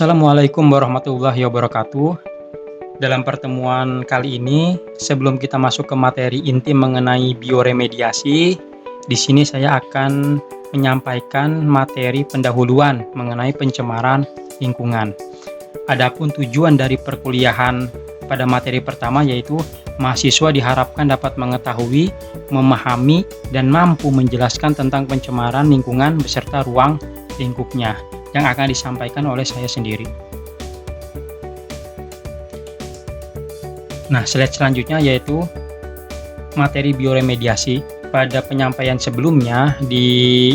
Assalamualaikum warahmatullahi wabarakatuh. Dalam pertemuan kali ini, sebelum kita masuk ke materi inti mengenai bioremediasi, di sini saya akan menyampaikan materi pendahuluan mengenai pencemaran lingkungan. Adapun tujuan dari perkuliahan pada materi pertama yaitu mahasiswa diharapkan dapat mengetahui, memahami, dan mampu menjelaskan tentang pencemaran lingkungan beserta ruang lingkupnya yang akan disampaikan oleh saya sendiri. Nah, slide selanjutnya yaitu materi bioremediasi. Pada penyampaian sebelumnya di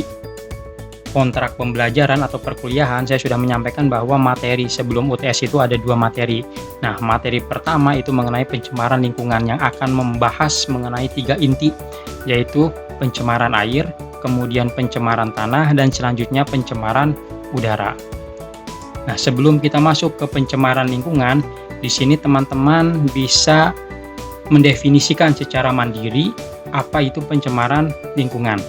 kontrak pembelajaran atau perkuliahan, saya sudah menyampaikan bahwa materi sebelum UTS itu ada 2 materi. Nah, materi pertama itu mengenai pencemaran lingkungan yang akan membahas mengenai 3 inti, yaitu pencemaran air, kemudian pencemaran tanah, dan selanjutnya pencemaran udara. Nah, sebelum kita masuk ke pencemaran lingkungan, di sini teman-teman bisa mendefinisikan secara mandiri apa itu pencemaran lingkungan.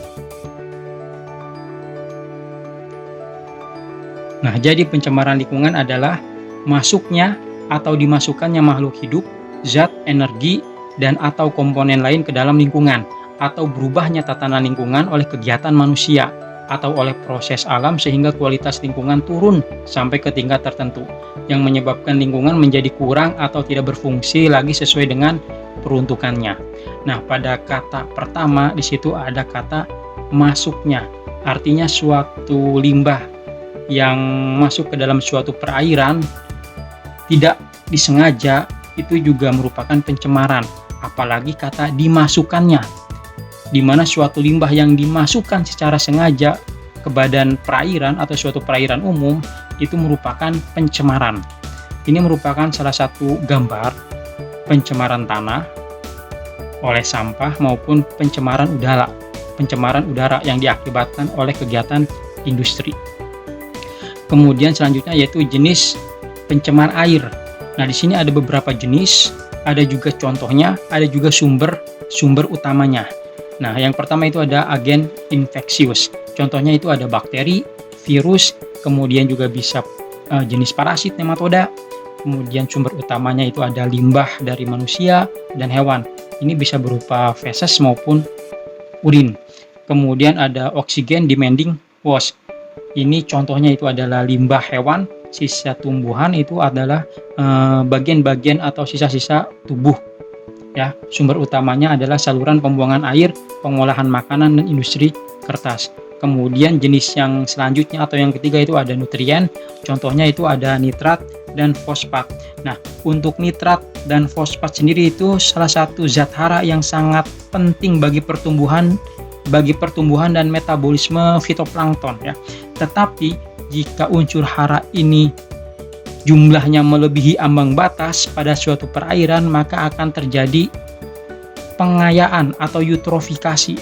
Nah, jadi pencemaran lingkungan adalah masuknya atau dimasukkannya makhluk hidup, zat, energi, dan atau komponen lain ke dalam lingkungan, atau berubahnya tatanan lingkungan oleh kegiatan manusia atau oleh proses alam sehingga kualitas lingkungan turun sampai ke tingkat tertentu yang menyebabkan lingkungan menjadi kurang atau tidak berfungsi lagi sesuai dengan peruntukannya. Nah, pada kata pertama di situ ada kata masuknya, artinya suatu limbah yang masuk ke dalam suatu perairan tidak disengaja itu juga merupakan pencemaran, apalagi kata dimasukkannya, di mana suatu limbah yang dimasukkan secara sengaja ke badan perairan atau suatu perairan umum itu merupakan pencemaran. Ini merupakan salah satu gambar pencemaran tanah oleh sampah maupun pencemaran udara yang diakibatkan oleh kegiatan industri. Kemudian selanjutnya yaitu jenis pencemar air. Nah, di sini ada beberapa jenis, ada juga contohnya, ada juga sumber utamanya. Nah, yang pertama itu ada agen infeksius. Contohnya itu ada bakteri, virus, kemudian juga bisa jenis parasit, nematoda. Kemudian sumber utamanya itu ada limbah dari manusia dan hewan. Ini bisa berupa feses maupun urin. Kemudian ada oksigen demanding waste. Ini contohnya itu adalah limbah hewan, sisa tumbuhan itu adalah bagian-bagian atau sisa-sisa tubuh. Ya, sumber utamanya adalah saluran pembuangan air, pengolahan makanan, dan industri kertas. Kemudian jenis yang selanjutnya atau yang ketiga itu ada nutrien, contohnya itu ada nitrat dan fosfat. Nah, untuk nitrat dan fosfat sendiri itu salah satu zat hara yang sangat penting bagi pertumbuhan dan metabolisme fitoplankton ya. Tetapi jika unsur hara ini jumlahnya melebihi ambang batas pada suatu perairan, maka akan terjadi pengayaan atau eutrofikasi.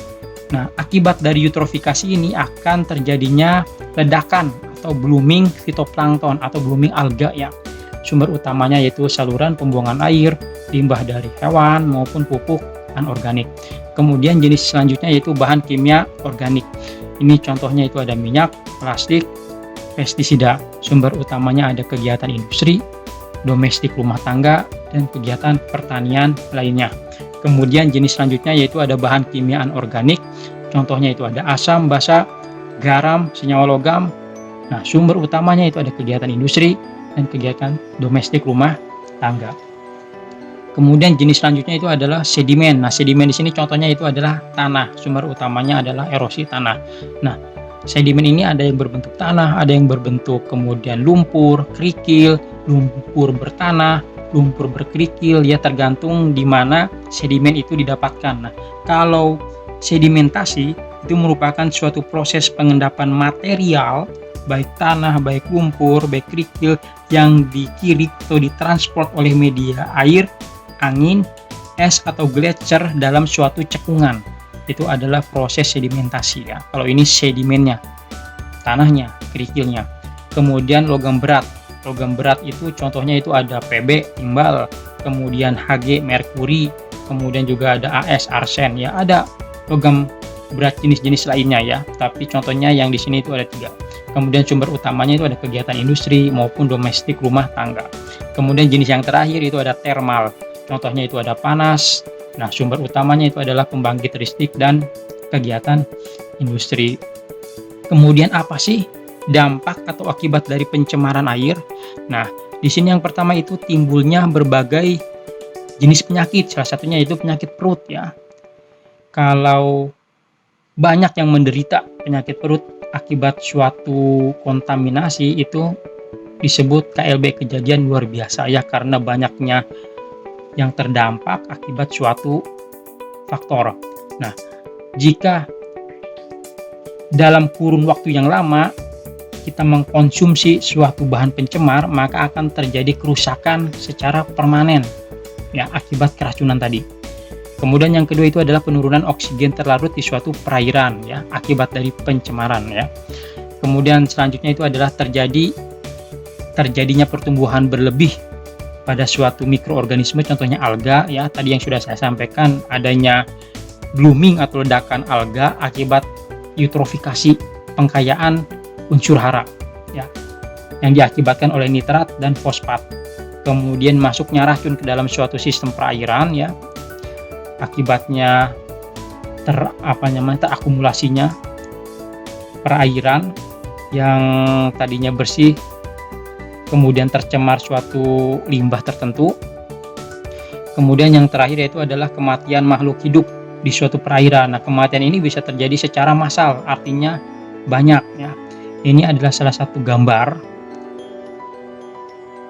Nah, akibat dari eutrofikasi ini akan terjadinya ledakan atau blooming fitoplankton atau blooming alga ya. Sumber utamanya yaitu saluran pembuangan air, limbah dari hewan maupun pupuk anorganik. Kemudian jenis selanjutnya yaitu bahan kimia organik. Ini contohnya itu ada minyak, plastik, pestisida. Sumber utamanya ada kegiatan industri, domestik rumah tangga, dan kegiatan pertanian lainnya. Kemudian jenis selanjutnya yaitu ada bahan kimia anorganik. Contohnya itu ada asam, basa, garam, senyawa logam. Nah, sumber utamanya itu ada kegiatan industri dan kegiatan domestik rumah tangga. Kemudian jenis selanjutnya itu adalah sedimen. Nah, sedimen di sini contohnya itu adalah tanah. Sumber utamanya adalah erosi tanah. Nah, sedimen ini ada yang berbentuk tanah, ada yang berbentuk kemudian lumpur, kerikil, lumpur bertanah, lumpur berkerikil, ya tergantung di mana sedimen itu didapatkan. Nah, kalau sedimentasi itu merupakan suatu proses pengendapan material, baik tanah, baik lumpur, baik kerikil yang dikirim atau ditransport oleh media air, angin, es atau gletser dalam suatu cekungan. Itu adalah proses sedimentasi ya. Kalau ini sedimennya, tanahnya, kerikilnya. Kemudian logam berat. Logam berat itu contohnya itu ada Pb, timbal, kemudian Hg, merkuri, kemudian juga ada As, arsen ya. Ada logam berat jenis-jenis lainnya ya. Tapi contohnya yang di sini itu ada 3. Kemudian sumber utamanya itu ada kegiatan industri maupun domestik rumah tangga. Kemudian jenis yang terakhir itu ada thermal. Contohnya itu ada panas. Nah, sumber utamanya itu adalah pembangkit listrik dan kegiatan industri. Kemudian apa sih dampak atau akibat dari pencemaran air? Nah, di sini yang pertama itu timbulnya berbagai jenis penyakit. Salah satunya itu penyakit perut ya. Kalau banyak yang menderita penyakit perut akibat suatu kontaminasi itu disebut KLB, kejadian luar biasa ya, karena banyaknya yang terdampak akibat suatu faktor. Nah, jika dalam kurun waktu yang lama kita mengkonsumsi suatu bahan pencemar, maka akan terjadi kerusakan secara permanen ya akibat keracunan tadi. Kemudian yang kedua itu adalah penurunan oksigen terlarut di suatu perairan ya akibat dari pencemaran ya. Kemudian selanjutnya itu adalah terjadinya pertumbuhan berlebih pada suatu mikroorganisme, contohnya alga ya. Tadi yang sudah saya sampaikan, adanya blooming atau ledakan alga akibat eutrofikasi, pengkayaan unsur hara ya yang diakibatkan oleh nitrat dan fosfat. Kemudian masuknya racun ke dalam suatu sistem perairan ya, akibatnya terakumulasinya perairan yang tadinya bersih kemudian tercemar suatu limbah tertentu. Kemudian yang terakhir yaitu adalah kematian makhluk hidup di suatu perairan. Nah, kematian ini bisa terjadi secara massal, artinya banyak ya. Ini adalah salah satu gambar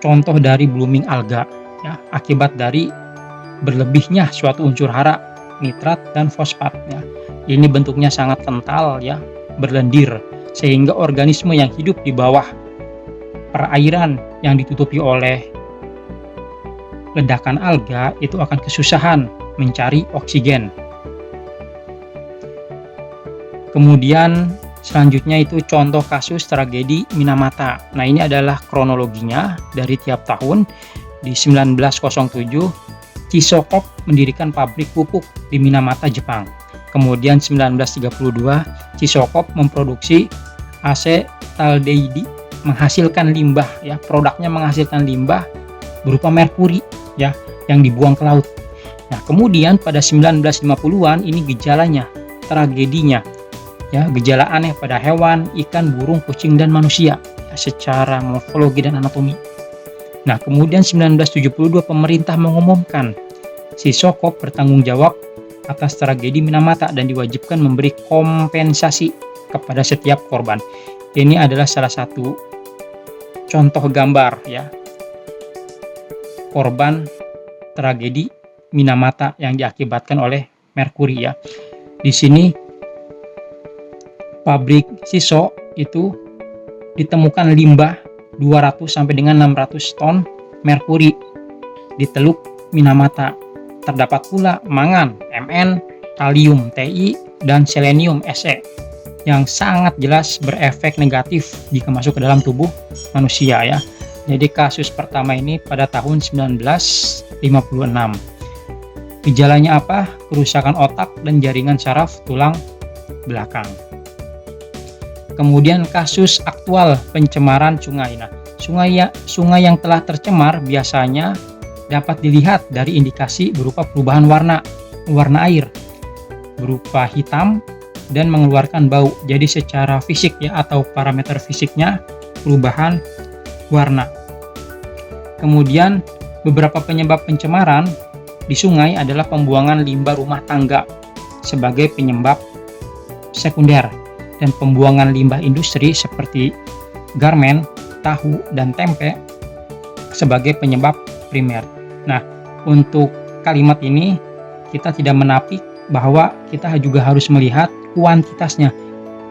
contoh dari blooming alga ya, akibat dari berlebihnya suatu unsur hara, nitrat dan fosfat ya. Ini bentuknya sangat kental ya, berlendir, sehingga organisme yang hidup di bawah perairan yang ditutupi oleh ledakan alga itu akan kesusahan mencari oksigen. Kemudian selanjutnya itu contoh kasus tragedi Minamata. Nah, ini adalah kronologinya dari tiap tahun. Di 1907 Chisokop mendirikan pabrik pupuk di Minamata, Jepang. Kemudian 1932 Chisokop memproduksi asetaldehyde, menghasilkan limbah ya, produknya menghasilkan limbah berupa merkuri ya yang dibuang ke laut. Nah, kemudian pada 1950-an ini gejalanya, tragedinya ya, gejala aneh pada hewan, ikan, burung, kucing dan manusia ya, secara morfologi dan anatomi. Nah, kemudian 1972 pemerintah mengumumkan Chisokop bertanggung jawab atas tragedi Minamata dan diwajibkan memberi kompensasi kepada setiap korban. Ini adalah salah satu contoh gambar ya, korban tragedi Minamata yang diakibatkan oleh merkuri ya. Di sini pabrik Shiso itu ditemukan limbah 200 sampai dengan 600 ton merkuri di Teluk Minamata. Terdapat pula mangan, Mn, kalium, Ti, dan selenium, Se, yang sangat jelas berefek negatif jika masuk ke dalam tubuh manusia ya. Jadi kasus pertama ini pada tahun 1956. Gejalanya apa? Kerusakan otak dan jaringan saraf tulang belakang. Kemudian kasus aktual pencemaran sungai. Nah, sungai yang telah tercemar biasanya dapat dilihat dari indikasi berupa perubahan warna air berupa hitam dan mengeluarkan bau. Jadi secara fisik ya, atau parameter fisiknya perubahan warna. Kemudian beberapa penyebab pencemaran di sungai adalah pembuangan limbah rumah tangga sebagai penyebab sekunder dan pembuangan limbah industri seperti garmen, tahu, dan tempe sebagai penyebab primer. Nah, untuk kalimat ini kita tidak menapik bahwa kita juga harus melihat kuantitasnya,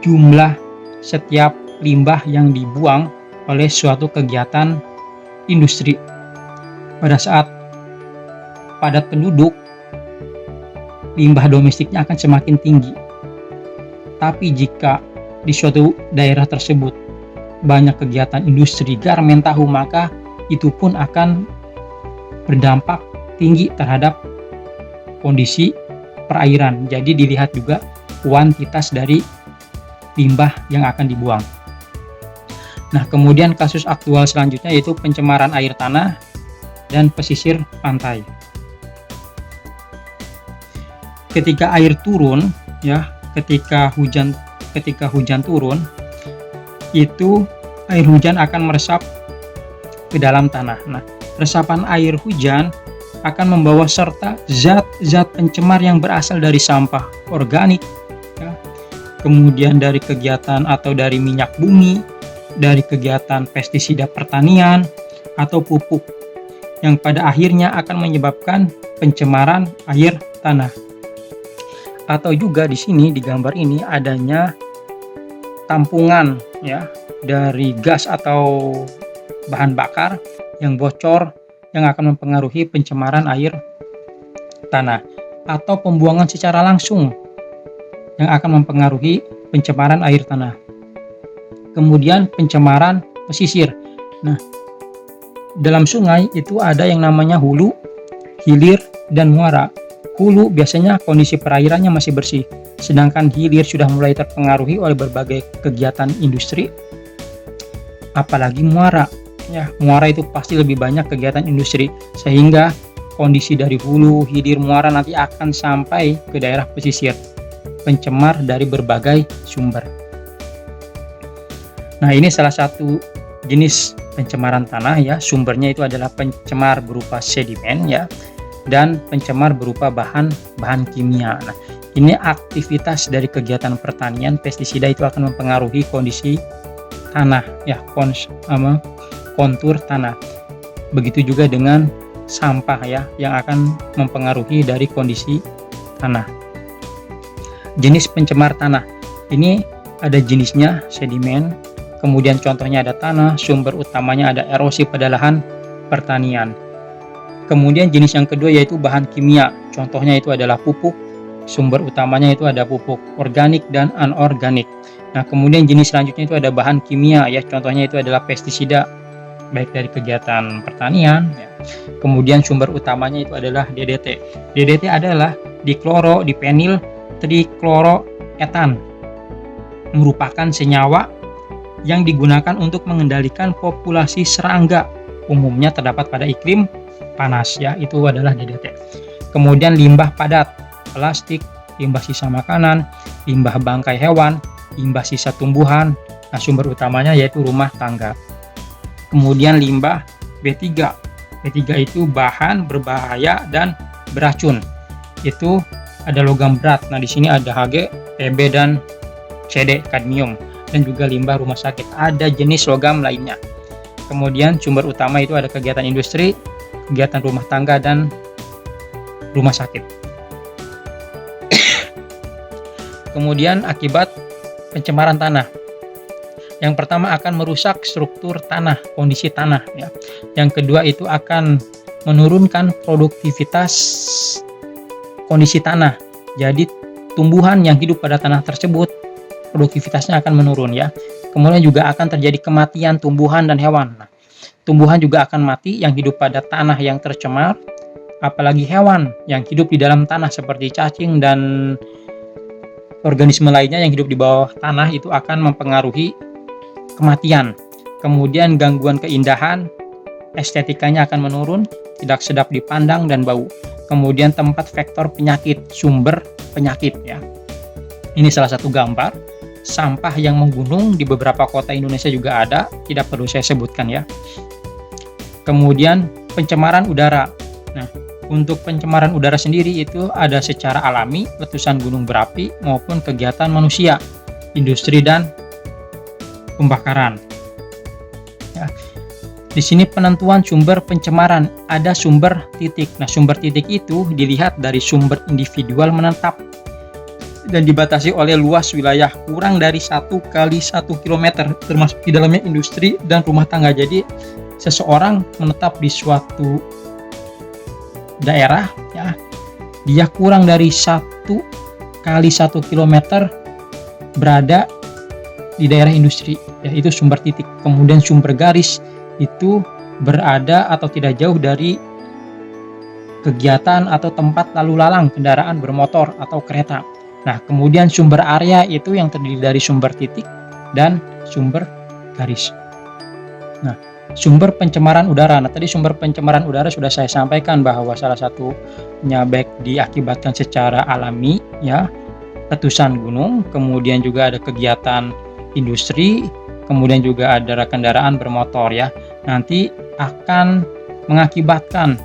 jumlah setiap limbah yang dibuang oleh suatu kegiatan industri. Pada saat padat penduduk, limbah domestiknya akan semakin tinggi. Tapi jika di suatu daerah tersebut banyak kegiatan industri garmen, tahu, maka itu pun akan berdampak tinggi terhadap kondisi perairan. Jadi dilihat juga kuantitas dari limbah yang akan dibuang. Nah, kemudian kasus aktual selanjutnya yaitu pencemaran air tanah dan pesisir pantai. Ketika air turun, ya, ketika hujan turun, itu air hujan akan meresap ke dalam tanah. Nah, resapan air hujan akan membawa serta zat-zat pencemar yang berasal dari sampah organik, ya, kemudian dari kegiatan atau dari minyak bumi, dari kegiatan pestisida pertanian atau pupuk, yang pada akhirnya akan menyebabkan pencemaran air tanah. Atau juga di sini di gambar ini adanya tampungan, ya, dari gas atau bahan bakar yang bocor yang akan mempengaruhi pencemaran air tanah, atau pembuangan secara langsung yang akan mempengaruhi pencemaran air tanah. Kemudian pencemaran pesisir. Nah, dalam sungai itu ada yang namanya hulu, hilir, dan muara. Hulu biasanya kondisi perairannya masih bersih, sedangkan hilir sudah mulai terpengaruhi oleh berbagai kegiatan industri. Apalagi muara, ya, muara itu pasti lebih banyak kegiatan industri, sehingga kondisi dari hulu, hilir, muara nanti akan sampai ke daerah pesisir, pencemar dari berbagai sumber. Nah, ini salah satu jenis pencemaran tanah, ya. Sumbernya itu adalah pencemar berupa sedimen, ya, dan pencemar berupa bahan kimia. Nah, ini aktivitas dari kegiatan pertanian, pestisida itu akan mempengaruhi kondisi tanah, ya, kontur tanah. Begitu juga dengan sampah, ya, yang akan mempengaruhi dari kondisi tanah. Jenis pencemar tanah ini ada jenisnya sedimen, kemudian contohnya ada tanah, sumber utamanya ada erosi pada lahan pertanian. Kemudian jenis yang kedua yaitu bahan kimia, contohnya itu adalah pupuk, sumber utamanya itu ada pupuk organik dan anorganik. Nah, kemudian jenis selanjutnya itu ada bahan kimia, ya, contohnya itu adalah pestisida, baik dari kegiatan pertanian, ya. Kemudian sumber utamanya itu adalah DDT. DDT adalah dikloro-dipenyl trikloroetan, merupakan senyawa yang digunakan untuk mengendalikan populasi serangga, umumnya terdapat pada iklim panas, ya, itu adalah DDT. Kemudian limbah padat, plastik, limbah sisa makanan, limbah bangkai hewan, limbah sisa tumbuhan. Nah, sumber utamanya yaitu rumah tangga. Kemudian limbah B3. B3 itu bahan berbahaya dan beracun. Itu ada logam berat. Nah, di sini ada Hg, Tb, dan Cd, kadmium, dan juga limbah rumah sakit. Ada jenis logam lainnya. Kemudian sumber utama itu ada kegiatan industri, kegiatan rumah tangga, dan rumah sakit. Kemudian akibat pencemaran tanah. Yang pertama akan merusak struktur tanah, kondisi tanah, ya. Yang kedua itu akan menurunkan produktivitas kondisi tanah. Jadi tumbuhan yang hidup pada tanah tersebut produktivitasnya akan menurun, ya. Kemudian juga akan terjadi kematian tumbuhan dan hewan. Nah, tumbuhan juga akan mati yang hidup pada tanah yang tercemar, apalagi hewan yang hidup di dalam tanah seperti cacing dan organisme lainnya yang hidup di bawah tanah itu akan mempengaruhi kematian. Kemudian gangguan keindahan, estetikanya akan menurun, tidak sedap dipandang dan bau. Kemudian tempat vektor penyakit, sumber penyakit, ya. Ini salah satu gambar sampah yang menggunung di beberapa kota Indonesia juga ada, tidak perlu saya sebutkan, ya. Kemudian pencemaran udara. Nah, untuk pencemaran udara sendiri itu ada secara alami, letusan gunung berapi maupun kegiatan manusia, industri dan pembakaran. Ya. Di sini penentuan sumber pencemaran, ada sumber titik. Nah, sumber titik itu dilihat dari sumber individual menetap dan dibatasi oleh luas wilayah kurang dari 1 kali 1 km, termasuk di dalamnya industri dan rumah tangga. Jadi seseorang menetap di suatu daerah, ya, dia kurang dari 1 kali 1 km berada di daerah industri, yaitu sumber titik. Kemudian sumber garis itu berada atau tidak jauh dari kegiatan atau tempat lalu lalang kendaraan bermotor atau kereta. Nah, kemudian sumber area itu yang terdiri dari sumber titik dan sumber garis. Nah, sumber pencemaran udara. Nah, tadi sumber pencemaran udara sudah saya sampaikan bahwa salah satunya baik diakibatkan secara alami ya, letusan gunung, kemudian juga ada kegiatan industri, kemudian juga ada kendaraan bermotor ya. Nanti akan mengakibatkan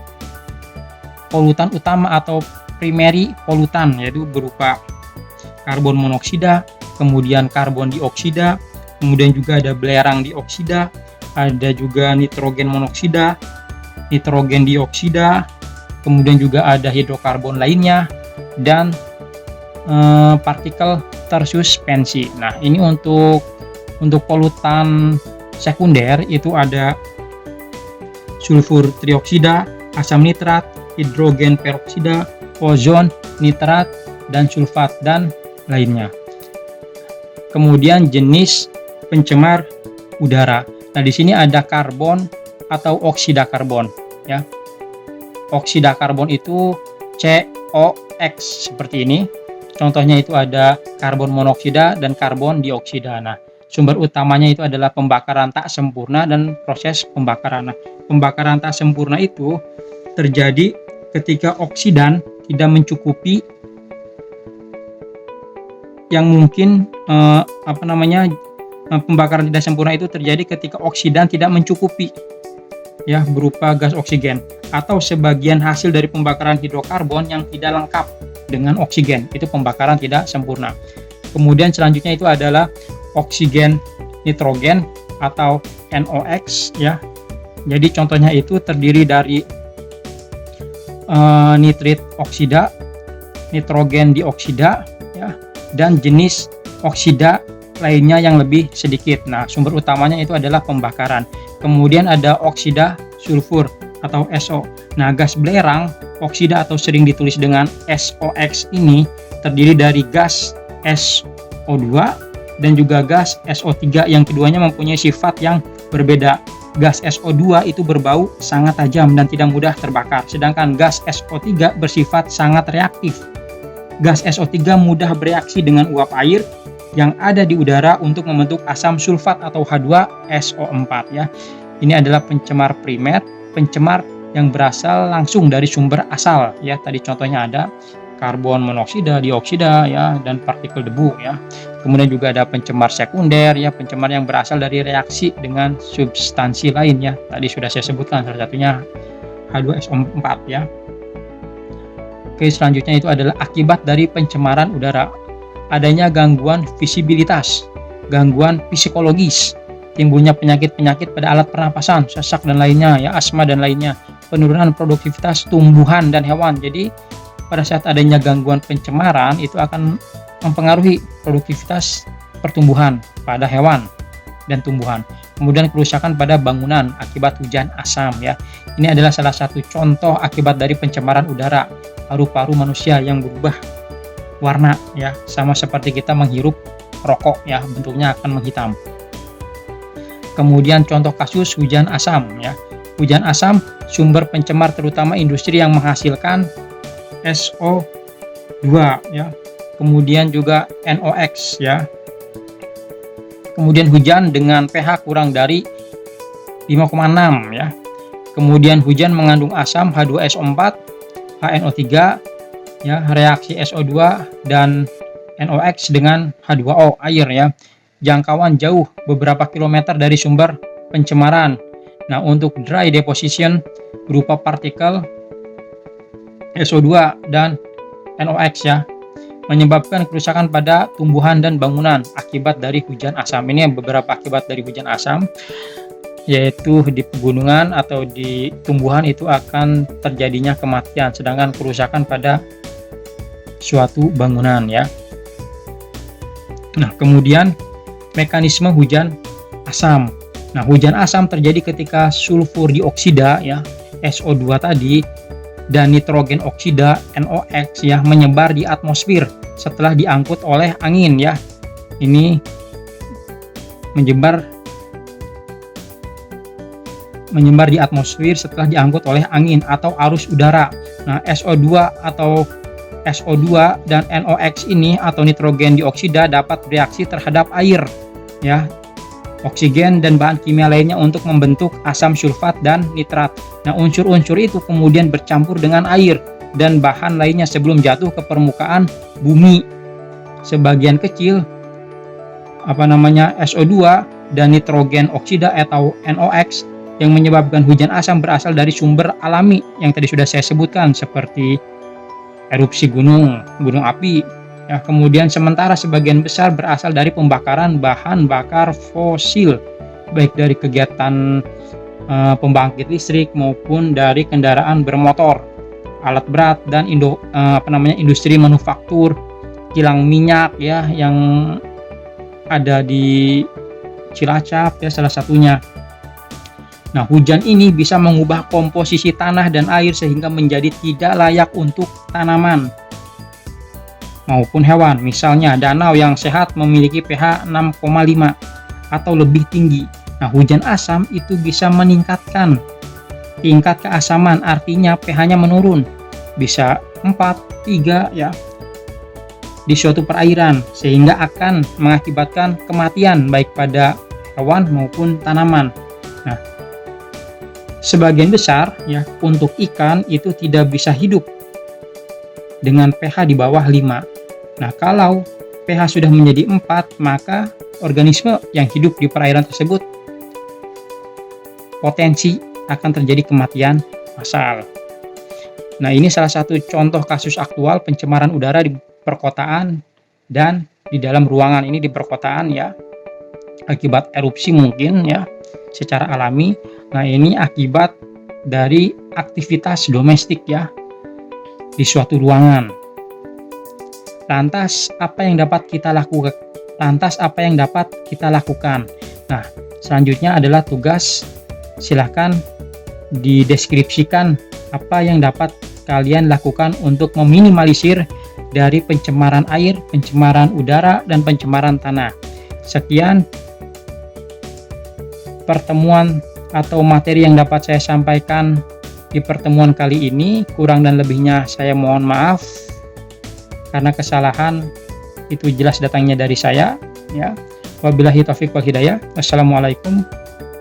polutan utama atau primary polutan, yaitu berupa karbon monoksida, kemudian karbon dioksida, kemudian juga ada belerang dioksida, ada juga nitrogen monoksida, nitrogen dioksida, kemudian juga ada hidrokarbon lainnya, dan partikel tersuspensi. Nah, ini untuk polutan sekunder itu ada sulfur trioksida, asam nitrat, hidrogen peroksida, ozon, nitrat, dan sulfat, dan lainnya. Kemudian jenis pencemar udara. Nah, di sini ada karbon atau oksida karbon ya. Oksida karbon itu COX seperti ini. Contohnya itu ada karbon monoksida dan karbon dioksida. Nah, sumber utamanya itu adalah pembakaran tak sempurna dan proses pembakaran. Nah, pembakaran tak sempurna itu terjadi ketika oksidan tidak mencukupi yang mungkin pembakaran tidak sempurna itu terjadi ketika oksidan tidak mencukupi ya, berupa gas oksigen atau sebagian hasil dari pembakaran hidrokarbon yang tidak lengkap dengan oksigen, itu pembakaran tidak sempurna. Kemudian selanjutnya itu adalah oksigen nitrogen atau NOx ya. Jadi contohnya itu terdiri dari nitrit oksida, nitrogen dioksida ya, dan jenis oksida lainnya yang lebih sedikit. Nah, sumber utamanya itu adalah pembakaran. Kemudian ada oksida sulfur atau SO. Nah, gas belerang oksida atau sering ditulis dengan SOX ini terdiri dari gas SO2 dan juga gas SO3, yang keduanya mempunyai sifat yang berbeda. Gas SO2 itu berbau sangat tajam dan tidak mudah terbakar, sedangkan gas SO3 bersifat sangat reaktif. Gas SO3 mudah bereaksi dengan uap air yang ada di udara untuk membentuk asam sulfat atau H2SO4 ya. Ini adalah pencemar primer, pencemar yang berasal langsung dari sumber asal ya. Tadi contohnya ada karbon monoksida, dioksida ya, dan partikel debu ya. Kemudian juga ada pencemar sekunder ya, pencemar yang berasal dari reaksi dengan substansi lain ya. Tadi sudah saya sebutkan salah satunya H2SO4 ya. Oke, selanjutnya itu adalah akibat dari pencemaran udara. Adanya gangguan visibilitas, gangguan psikologis, timbulnya penyakit-penyakit pada alat pernapasan, sesak dan lainnya ya, asma dan lainnya, penurunan produktivitas tumbuhan dan hewan. Jadi pada saat adanya gangguan pencemaran itu akan mempengaruhi produktivitas pertumbuhan pada hewan dan tumbuhan. Kemudian kerusakan pada bangunan akibat hujan asam ya. Ini adalah salah satu contoh akibat dari pencemaran udara. Paru-paru manusia yang berubah warna ya, sama seperti kita menghirup rokok ya, bentuknya akan menghitam. Kemudian contoh kasus hujan asam ya. Hujan asam sumber pencemar terutama industri yang menghasilkan SO2 ya. Kemudian juga NOx ya. Kemudian hujan dengan pH kurang dari 5,6 ya. Kemudian hujan mengandung asam H2SO4, HNO3 ya, reaksi SO2 dan NOx dengan H2O air ya. Jangkauan jauh beberapa kilometer dari sumber pencemaran. Nah, untuk dry deposition berupa partikel SO2 dan NOx ya, menyebabkan kerusakan pada tumbuhan dan bangunan akibat dari hujan asam. Ini beberapa akibat dari hujan asam, yaitu di pegunungan atau di tumbuhan itu akan terjadinya kematian, sedangkan kerusakan pada suatu bangunan ya. Nah, kemudian mekanisme hujan asam. Nah, hujan asam terjadi ketika sulfur dioksida ya, SO2 tadi, dan nitrogen oksida NOx ya menyebar di atmosfer setelah diangkut oleh angin ya. Ini menyebar di atmosfer setelah diangkut oleh angin atau arus udara. Nah, SO2 dan NOx ini atau nitrogen dioksida dapat bereaksi terhadap air ya. oksigen, dan bahan kimia lainnya untuk membentuk asam sulfat dan nitrat. Nah, unsur-unsur itu kemudian bercampur dengan air dan bahan lainnya sebelum jatuh ke permukaan bumi. Sebagian kecil SO2 dan nitrogen oksida atau NOx yang menyebabkan hujan asam berasal dari sumber alami yang tadi sudah saya sebutkan, seperti erupsi gunung api. Ya, kemudian sementara sebagian besar berasal dari pembakaran bahan bakar fosil, baik dari kegiatan pembangkit listrik maupun dari kendaraan bermotor, alat berat, dan industri manufaktur, kilang minyak ya yang ada di Cilacap ya salah satunya. Nah, hujan ini bisa mengubah komposisi tanah dan air sehingga menjadi tidak layak untuk tanaman maupun hewan. Misalnya, danau yang sehat memiliki pH 6,5 atau lebih tinggi. Nah, hujan asam itu bisa meningkatkan tingkat keasaman, artinya pH-nya menurun. Bisa 4, 3 ya di suatu perairan, sehingga akan mengakibatkan kematian baik pada hewan maupun tanaman. Nah, sebagian besar ya untuk ikan itu tidak bisa hidup dengan pH di bawah 5. Nah, kalau pH sudah menjadi 4, maka organisme yang hidup di perairan tersebut potensi akan terjadi kematian massal. Nah, ini salah satu contoh kasus aktual pencemaran udara di perkotaan dan di dalam ruangan. Ini di perkotaan ya, akibat erupsi mungkin ya secara alami. Nah, ini akibat dari aktivitas domestik ya di suatu ruangan. Lantas apa yang dapat kita lakukan? Nah, selanjutnya adalah tugas. Silahkan dideskripsikan apa yang dapat kalian lakukan untuk meminimalisir dari pencemaran air, pencemaran udara, dan pencemaran tanah. Sekian pertemuan atau materi yang dapat saya sampaikan di pertemuan kali ini. Kurang dan lebihnya saya mohon maaf, karena kesalahan itu jelas datangnya dari saya ya. Wabillahi taufiq wal hidayah. Wassalamualaikum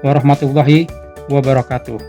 warahmatullahi wabarakatuh.